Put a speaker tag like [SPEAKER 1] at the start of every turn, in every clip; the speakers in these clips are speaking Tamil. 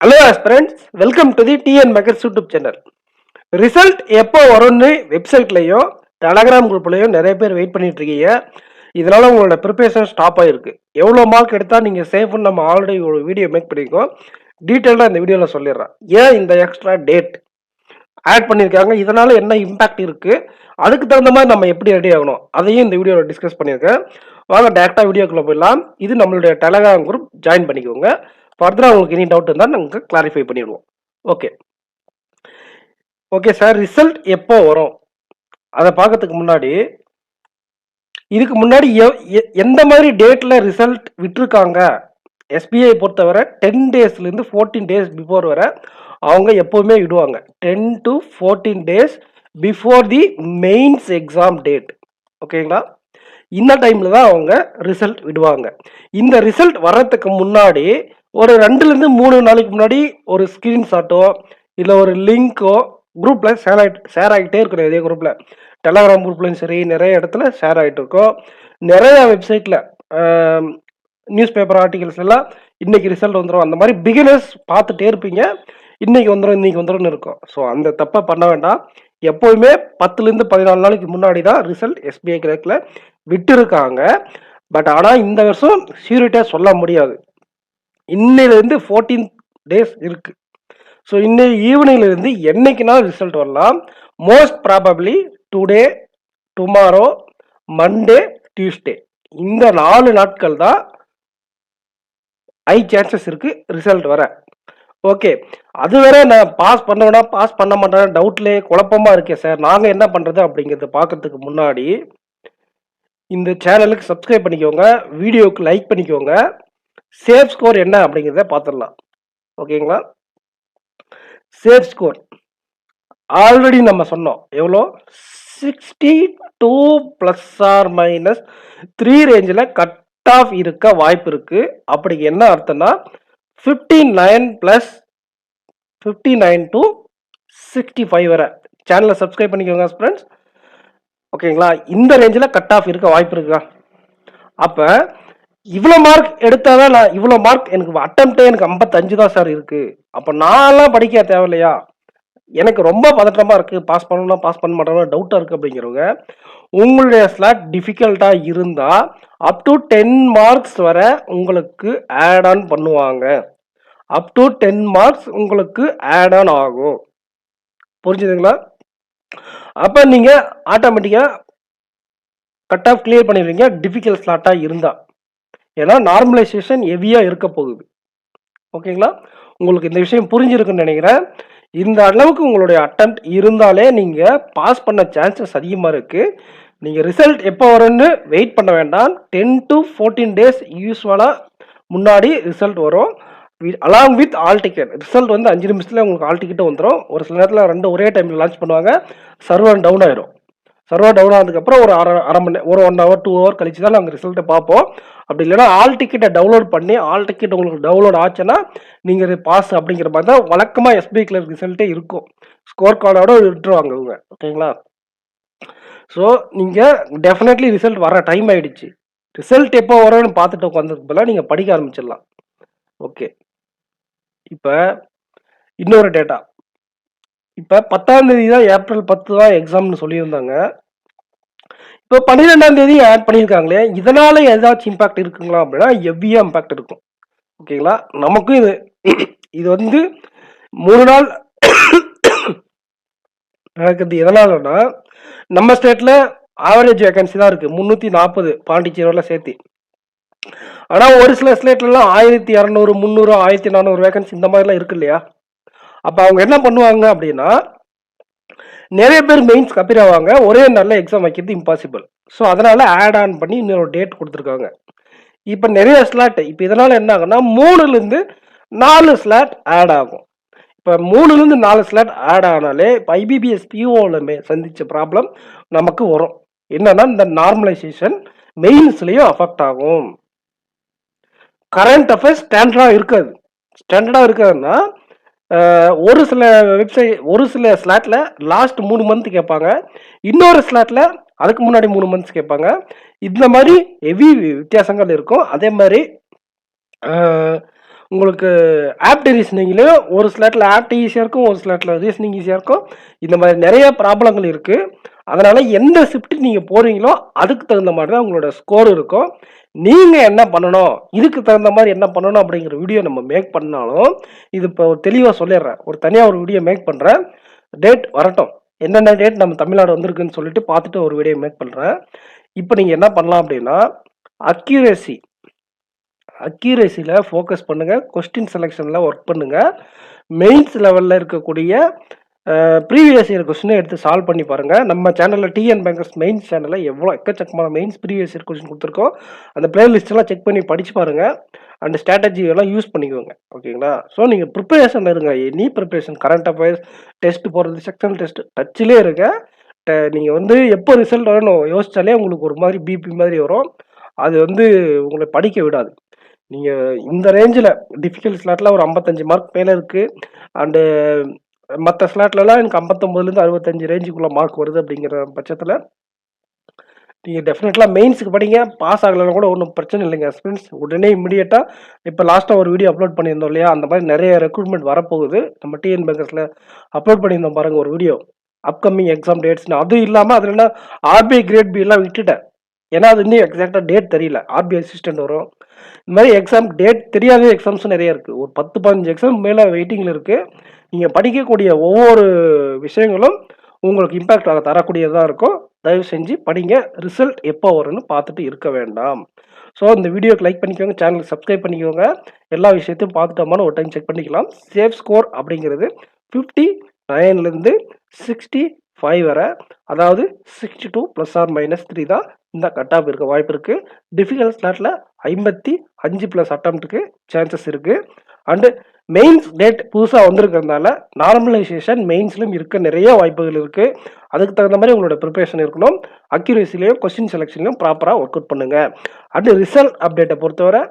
[SPEAKER 1] Hello friends, welcome to the TN makers YouTube channel. Result எப்போ வரும்னு வெப்சைட்லையும் டெலகிராம் குரூப்லையும் நிறைய பேர் வெயிட் பண்ணிட்டு இருக்கீங்க. இதனால உங்களோட ப்ரிப்பரேஷன் ஸ்டாப் ஆகிருக்கு. எவ்வளோ மார்க் எடுத்தால் நீங்கள் சேஃப்னு நம்ம ஆல்ரெடி ஒரு வீடியோ மேக் பண்ணியிருக்கோம். டீட்டெயிலாக இந்த வீடியோவில் சொல்லிடுறேன். ஏன் இந்த எக்ஸ்ட்ரா டேட் ஆட் பண்ணியிருக்காங்க, இதனால என்ன இம்பாக்ட் இருக்குது, அதுக்கு தகுந்த மாதிரி நம்ம எப்படி ரெடி ஆகணும், அதையும் இந்த வீடியோவில் டிஸ்கஸ் பண்ணியிருக்கேன். வாங்க டேரெக்டாக வீடியோக்குள்ளே போயிடலாம். இது நம்மளுடைய டெலகிராம் குரூப், ஜாயின் பண்ணிக்கோங்க. ஃபர்தராக உங்களுக்கு எனி டவுட் இருந்தால் நாங்கள் கிளாரிஃபை பண்ணிடுவோம். ஓகே ஓகே சார், ரிசல்ட் எப்போ வரும் அதை பார்க்கறதுக்கு முன்னாடி, இதுக்கு முன்னாடி எந்த மாதிரி டேட்டில் ரிசல்ட் விட்டுருக்காங்க, எஸ்பிஐ பொறுத்தவரை 10 டேஸ்லேருந்து 14 டேஸ் பிஃபோர் வரை அவங்க எப்போவுமே விடுவாங்க. 10 to 14 days before the mains exam date. ஓகேங்களா? இந்த டைமில் தான் அவங்க ரிசல்ட் விடுவாங்க. இந்த ரிசல்ட் வர்றதுக்கு முன்னாடி ஒரு 2லேருந்து 3 நாளைக்கு முன்னாடி ஒரு ஸ்க்ரீன்ஷாட்டோ இல்லை ஒரு லிங்க்கோ குரூப்பில் ஷேர் ஆகிட்டே இருக்கணும். இதே குரூப்பில், டெலகிராம் குரூப்லையும் சரி, நிறைய இடத்துல ஷேர் ஆகிட்டு இருக்கோம். நிறைய வெப்சைட்டில் நியூஸ் பேப்பர் ஆர்டிகல்ஸ் எல்லாம் இன்னைக்கு ரிசல்ட் வந்துடும், அந்த மாதிரி பிகினர்ஸ் பார்த்துட்டே இருப்பீங்க. இன்னைக்கு வந்துடும் இருக்கும். ஸோ அந்த தப்பை பண்ண வேண்டாம். எப்போவுமே 10லேருந்து 14 நாளைக்கு முன்னாடி தான் ரிசல்ட் எஸ்பிஐ கிராக்கில் விட்டுருக்காங்க. பட் ஆனால் இந்த வருஷம் சீரியட்டாக சொல்ல முடியாது. இன்னையிலேருந்து 14 டேஸ் இருக்கு. ஸோ இன்னைக்கு ஈவினிங்லேருந்து என்னைக்குனா ரிசல்ட் வரலாம். Most probably today, tomorrow, Monday, Tuesday, இந்த 4 நாட்கள் தான் ஹை சான்சஸ் இருக்கு ரிசல்ட் வர. ஓகே, அது வேற நான் பாஸ் பண்ணுவேனா பாஸ் பண்ண மாட்டேன் டவுட்லேயே குழப்பமா இருக்கேன் சார், நாங்கள் என்ன பண்ணுறது அப்படிங்கிறத பார்க்கறதுக்கு முன்னாடி இந்த சேனலுக்கு சப்ஸ்கிரைப் பண்ணிக்கோங்க, வீடியோவுக்கு லைக் பண்ணிக்கோங்க, சேஃப் ஸ்கோர் என்ன அப்படிங்கிறத பார்த்துடலாம். ஓகேங்களா? சேஃப் ஸ்கோர் ஆல்ரெடி நம்ம சொன்னோம். எவ்வளோ? 62 ±3 ரேஞ்சில் கட் ஆஃப் இருக்க வாய்ப்பு இருக்கு. அப்படி என்ன அர்த்தம்னா 59 + 59 to 65 வரை. சேனலை சப்ஸ்கிரைப் பண்ணிக்கோங்க ஃப்ரெண்ட்ஸ். ஓகேங்களா? இந்த ரேஞ்சில் கட் ஆஃப் இருக்க வாய்ப்பு இருக்குதா? அப்போ இவ்வளோ மார்க் எடுத்தாதான் நான் இவ்வளோ மார்க், எனக்கு அட்டம்ப்டே எனக்கு 55 தான் சார் இருக்கு. அப்போ நான்லாம் படிக்க தேவையில்லையா, எனக்கு ரொம்ப பதட்டமாக இருக்குது, பாஸ் பண்ணணும் பாஸ் பண்ண மாட்டோம்னா டவுட்டாக இருக்குது அப்படிங்கிறவங்க, உங்களுடைய ஸ்லாட் டிஃபிகல்ட்டாக இருந்தால் அப் டு 10 மார்க்ஸ் வரை உங்களுக்கு ஆட் ஆன் பண்ணுவாங்க. அப் டு 10 மார்க்ஸ் உங்களுக்கு ஆட் ஆன் ஆகும். புரிஞ்சுதுங்களா? அப்போ நீங்கள் ஆட்டோமேட்டிக்காக கட் ஆஃப் கிளியர் பண்ணிடுவீங்க டிஃபிகல்ட் ஸ்லாட்டாக இருந்தால். ஏன்னா நார்மலைசேஷன் ஹெவியாக இருக்க போகுது. ஓகேங்களா? உங்களுக்கு இந்த விஷயம் புரிஞ்சிருக்குன்னு நினைக்கிறேன். இந்த அளவுக்கு உங்களுடைய அட்டெம்ப்ட் இருந்தாலே நீங்கள் பாஸ் பண்ண சான்சஸ் அதிகமாக இருக்குது. நீங்கள் ரிசல்ட் எப்போ வரும்னு வெயிட் பண்ண வேண்டாம். 10 to 14 டேஸ் யூஸ்வலாக முன்னாடி ரிசல்ட் வரும். Along with all ticket. Result வந்து 5 நிமிஷத்தில் உங்களுக்கு ஆல் டிக்கெட்டும் வந்துடும். ஒரு சில நேரத்தில் 2 ஒரே டைமில் லான்ச் பண்ணுவாங்க. சர்வர் டவுன் ஆயிரும். சர்வர் டவுன் ஆனதுக்கப்புறம் ஒரு அரை மணி நேரம், ஒரு 1 hour 2 hour கழிச்சு தான் நாங்கள் ரிசல்ட்டை பார்ப்போம். அப்படி இல்லைன்னா ஆல் டிக்கெட்டை டவுன்லோட் பண்ணி, ஆல் டிக்கெட் உங்களுக்கு டவுன்லோட் ஆச்சுன்னா நீங்கள் பாஸ் அப்படிங்கிற மாதிரி தான் வழக்கமாக எஸ்பிஐ கிளர்க் ரிசல்ட்டே இருக்கும். ஸ்கோர் கார்டோட விட்டுருவாங்க இவங்க. ஓகேங்களா? ஸோ நீங்கள் டெஃபினெட்லி ரிசல்ட் வர டைம் ஆயிடுச்சு. ரிசல்ட் எப்போ வரும்னு பார்த்துட்டு உட்காந்துருக்கு போல நீங்கள் படிக்க ஆரம்பிச்சிடலாம். ஓகே, இப்போ இன்னொரு டேட்டா. இப்போ 10ஆம் தேதி தான், ஏப்ரல் 10 தான் எக்ஸாம்னு சொல்லியிருந்தாங்க. இப்போ 12ஆம் தேதி ஆட் பண்ணியிருக்காங்களே, இதனால ஏதாச்சும் இம்பாக்ட் இருக்குங்களா அப்படின்னா ஹெவியாக இம்பாக்ட் இருக்கும். ஓகேங்களா? நமக்கும் இது வந்து 3 நாள் நடக்குது. எதனாலன்னா நம்ம ஸ்டேட்டில் ஆவரேஜ் வேகன்சி தான் இருக்குது 340, பாண்டிச்சேரியில் சேர்த்து. ஆனால் ஒரு சில ஸ்டேட்லலாம் 1200, 300, 1400 வேகன்சி இந்த மாதிரிலாம் இருக்கு இல்லையா? அப்போ அவங்க என்ன பண்ணுவாங்க அப்படின்னா, நிறைய பேர் மெயின்ஸ் கப்பீர் ஆவாங்க, ஒரே நல்ல எக்ஸாம் வைக்கிறது இம்பாசிபிள். ஸோ அதனால ஆட் ஆன் பண்ணி இன்னொரு டேட் கொடுத்துருக்காங்க. இப்போ நிறைய ஸ்லாட், இப்போ இதனால என்ன ஆகும்னா 3லேருந்து 4 ஸ்லாட் ஆட் ஆகும். இப்போ 3லேருந்து 4 ஸ்லாட் ஆட் ஆனாலே இப்போ ஐபிபிஎஸ் பிஓவில் சந்திச்ச ப்ராப்ளம் நமக்கு வரும். என்னன்னா இந்த நார்மலைசேஷன் மெயின்ஸ்லேயும் அஃபெக்ட் ஆகும். கரண்ட் அஃபேர்ஸ் ஸ்டாண்டர்டாக இருக்காது. ஸ்டாண்டர்டாக இருக்காதுன்னா ஒரு சில வெப்சைட், ஒரு சில ஸ்லாட்டில் லாஸ்ட் 3 மந்த் கேட்பாங்க, இன்னொரு ஸ்லாட்டில் அதுக்கு முன்னாடி 3 மந்த்ஸ் கேட்பாங்க. இந்த மாதிரி ஹெவி வித்தியாசங்கள் இருக்கும். அதே மாதிரி உங்களுக்கு ஆப்ட் ரீசனிங்லேயும் ஒரு ஸ்லாட்டில் ஆப்ட் ஈஸியாக இருக்கும், ஒரு ஸ்லாட்டில் ரீசனிங் ஈஸியாக இருக்கும். இந்த மாதிரி நிறைய ப்ராப்ளங்கள் இருக்குது. அதனால் எந்த ஷிஃப்ட் நீங்கள் போகிறீங்களோ அதுக்கு தகுந்த மாதிரி தான் உங்களோட ஸ்கோர் இருக்கும். நீங்கள் என்ன பண்ணணும், இதுக்கு தகுந்த மாதிரி என்ன பண்ணணும் அப்படிங்கிற வீடியோ நம்ம மேக் பண்ணாலும், இது இப்போ தெளிவாக சொல்லிடுறேன். ஒரு தனியாக ஒரு வீடியோ மேக் பண்ணுறேன். டேட் வரட்டும், என்னென்ன டேட் நம்ம தமிழ்நாடு வந்திருக்குன்னு சொல்லிட்டு பார்த்துட்டு ஒரு வீடியோ மேக் பண்ணுறேன். இப்போ நீங்கள் என்ன பண்ணலாம் அப்படின்னா, அக்யூரேசியில் ஃபோக்கஸ் பண்ணுங்கள். கொஸ்டின் செலெக்ஷனில் ஒர்க் பண்ணுங்கள். மெயின்ஸ் லெவலில் இருக்கக்கூடிய ப்ரீவியஸ் இயர் கொஸ்டினை எடுத்து சால்வ் பண்ணி பாருங்கள். நம்ம சேனலில் டிஎன் பேங்கர்ஸ் மெயின்ஸ் சேனலில் எவ்வளோ எக்கச்சக்கமான மெயின்ஸ் ப்ரீவியஸ் இயர் கொஸ்டின் கொடுத்துருக்கோம். அந்த பிளேலிஸ்ட்டெல்லாம் செக் பண்ணி படித்து பாருங்கள். அண்ட் ஸ்ட்ராட்டஜி எல்லாம் யூஸ் பண்ணிக்கோங்க. ஓகேங்களா? ஸோ நீங்கள் ப்ரிப்பரேஷன் இருங்க. Any preparation, current affairs, test போகிறது, செக்ஷன் டெஸ்ட் டச்சிலே இருங்க. நீங்கள் வந்து எப்போ ரிசல்ட் வரணும் யோசிச்சாலே உங்களுக்கு ஒரு மாதிரி பிபி மாதிரி வரும். அது வந்து உங்களை படிக்க விடாது. நீங்கள் இந்த ரேஞ்சில் டிஃபிகல்ட் ஸ்லாட்டில் ஒரு 55 மார்க் மேலே இருக்குது. அண்டு மற்ற ஸ்லாட்லலாம் எனக்கு 59லேருந்து 65 ரேஞ்சுக்குள்ளே மார்க் வருது. அப்படிங்கிற பட்சத்தில் நீங்கள் டெஃபினெட்லாம் மெயின்ஸுக்கு படிங்க. பாஸ் ஆகலைன்னா கூட ஒன்றும் பிரச்சனை இல்லைங்க ஃப்ரெண்ட்ஸ். உடனே இமிடியேட்டாக இப்போ லாஸ்ட்டாக ஒரு வீடியோ அப்லோட் பண்ணியிருந்தோம் இல்லையா, அந்த மாதிரி நிறைய ரெக்ரூட்மெண்ட் வரப்போகுது. நம்ம டிஎன் பேங்கர்ஸில் அப்லோட் பண்ணியிருந்தோம் பாருங்கள் ஒரு வீடியோ, அப்கமிங் எக்ஸாம் டேட்ஸ்னு. அதுவும் இல்லாமல் அதில் என்ன ஆர்பிஐ கிரேட் பி எல்லாம் விட்டுட்டேன். ஏன்னா அது இன்னும் எக்ஸாக்டாக டேட் தெரியல. ஆர்பிஐ அசிஸ்டன்ட் வரும். இந்த மாதிரி எக்ஸாம் டேட் தெரியாத எக்ஸாம்ஸும் நிறைய இருக்குது. ஒரு 10-15 எக்ஸாம் மேலே வெயிட்டிங்கில் இருக்குது. நீங்கள் படிக்கக்கூடிய ஒவ்வொரு விஷயங்களும் உங்களுக்கு இம்பேக்ட் ஆக தரக்கூடியதாக இருக்கும். தயவு செஞ்சு படிங்க. ரிசல்ட் எப்போ வரும்னு பார்த்துட்டு இருக்க வேண்டாம். ஸோ இந்த வீடியோக்கு லைக் பண்ணிக்கோங்க, சேனலுக்கு சப்ஸ்கிரைப் பண்ணிக்கோங்க. எல்லா விஷயத்தையும் பார்த்துட்டோமான ஒரு டைம் செக் பண்ணிக்கலாம். சேஃப் ஸ்கோர் அப்படிங்கிறது 59லேருந்து 65 வரை, அதாவது 62 +or-3 தான் இந்த கட் ஆஃப் இருக்க வாய்ப்பு இருக்குது. டிஃபிகல்ட் ஸ்லாட்டில் 55+ அட்டம்ப்ட்டுக்கு சான்சஸ் இருக்குது. அண்டு மெயின்ஸ் டேட் புதுசாக வந்திருக்கிறதுனால நார்மலைசேஷன் மெயின்ஸ்லையும் இருக்க நிறைய வாய்ப்புகள் இருக்குது. அதுக்கு தகுந்த மாதிரி உங்களோட ப்ரிப்பரேஷன் இருக்கணும். அக்யூரேசிலையும் கொஸ்டின் செலெக்ஷன்லையும் ப்ராப்பராக ஒர்க் அவுட் பண்ணுங்கள். அண்டு ரிசல்ட் அப்டேட்டை பொறுத்தவரை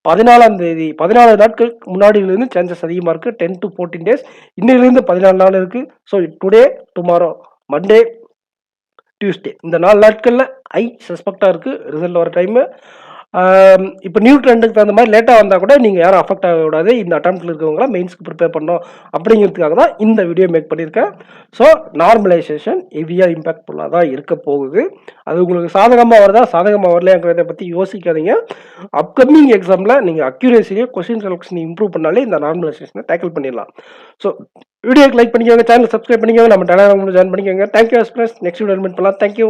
[SPEAKER 1] 14ஆம் தேதி 14 நாட்களுக்கு முன்னாடியிலேருந்து சான்சஸ் அதிகமாக இருக்குது. 10 to 14 days. இன்னிலிருந்து 14 நாள் இருக்குது. So today, tomorrow, Monday, Tuesday, இந்த 4 நாட்களில் சஸ்பெக்டாக இருக்குது ரிசல்ட் வர டைமு. இப்போ நியூ ட்ரெண்டுக்கு தகுந்த மாதிரி லேட்டாக வந்தால் கூட நீங்கள் யாரும் அஃபெக்ட் ஆகக்கூடாது. இந்த அட்டம்ப்டில் இருக்கவங்களாம் மெயின்ஸ்க்கு ப்ரிப்பேர் பண்ணோம் அப்படிங்கிறதுக்காக தான் இந்த வீடியோ மேக் பண்ணியிருக்கேன். ஸோ நார்மலைசேஷன் ஹெவியாக இம்பேக்ட்ஃபுல்லாக தான் இருக்க போகுது. அது உங்களுக்கு சாதகமாக வருதா சாதகமாக வரலையாங்கிறத பற்றி யோசிக்காதீங்க. அப்கமிங் எக்ஸாமில் நீங்கள் அக்யூரேசிலேயே கொஸ்டின் செலெக்ஷன் இம்ப்ரூவ் பண்ணாலே இந்த நார்மலைசேஷனை டேக்கிள் பண்ணிடலாம். ஸோ வீடியோக்கு லைக் பண்ணிக்கோங்க, சேனல் சப்ஸ்கிரைப் பண்ணிக்கோங்க, நம்ம டெலிகிராம் ஜாயின் பண்ணிக்கோங்க. Thank you express. Next video meet பண்ணலாம். தேங்க்யூ.